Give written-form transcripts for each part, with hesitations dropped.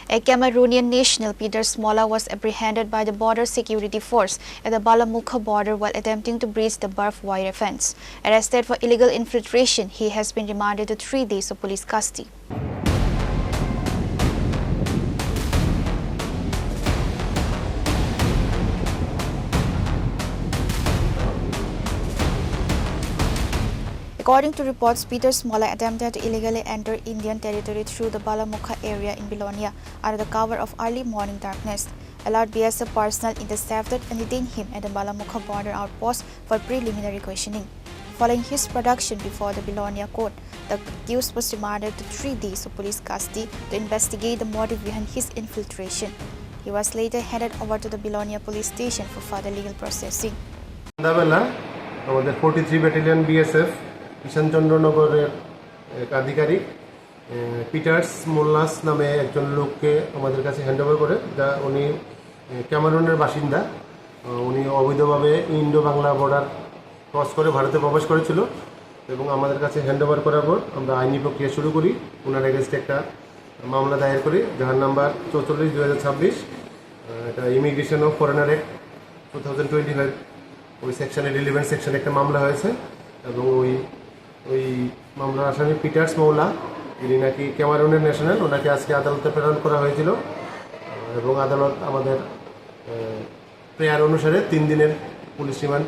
A Cameroonian national, Peter Molla, was apprehended by the border security force at the Ballamukha border while attempting to breach the barbed-wire fence. Arrested for illegal infiltration, he has been remanded to 3 days of police custody. According to reports, Peter Molla attempted to illegally enter Indian territory through the Ballamukha area in Belonia under the cover of early morning darkness. Alert BSF personnel intercepted and detained him at the Ballamukha border outpost for preliminary questioning. Following his production before the Belonia court, the accused was remanded to 3 days of police custody to investigate the motive behind his infiltration. He was later handed over to the Belonia police station for further legal processing. আমাদের 43 battalion BSF Ishanchandra Nagar এক আধিকারিক Peter's মোল্লাস নামে একজন লোককে আমাদের কাছে handover করে, যা উনি ক্যামেরুনের বাসিন্দা। উনি অবৈধভাবে ইন্ডো বাংলা বর্ডার ক্রস করে ভারতে প্রবেশ করেছিল এবং আমাদের কাছে হ্যান্ডওভার করার পর আমরা আইনি প্রক্রিয়া শুরু করি। ওনার এগেনস্টে একটা মামলা দায়ের করি, যার নাম্বার 44/2026। এটা ইমিগ্রেশন ও ফরেনার অ্যাক্ট 2025 ওই সেকশনে রিলিভেন্ট সেকশনে একটা মামলা হয়েছে এবং ওই মামলার আসামি পিটার্স মোল্লা, যিনি নাকি ক্যামেরুনের ন্যাশনাল, ওনাকে আজকে আদালতে প্রেরণ করা হয়েছিল এবং আদালত আমাদের প্রেয়ার অনুসারে 3 দিনের পুলিশ রিমান্ড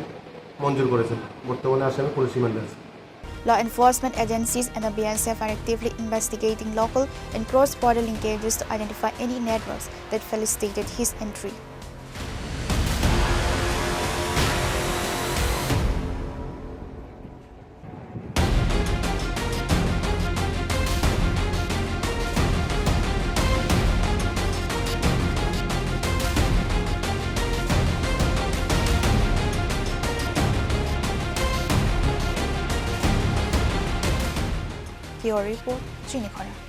মঞ্জুর করেছেন। বর্তমানে আসামি পুলিশ রিমান্ডে আছে। Law enforcement agencies and the BSF are actively investigating local and cross-border linkages to identify any networks that facilitated his entry. Your report, Chini, Khorang.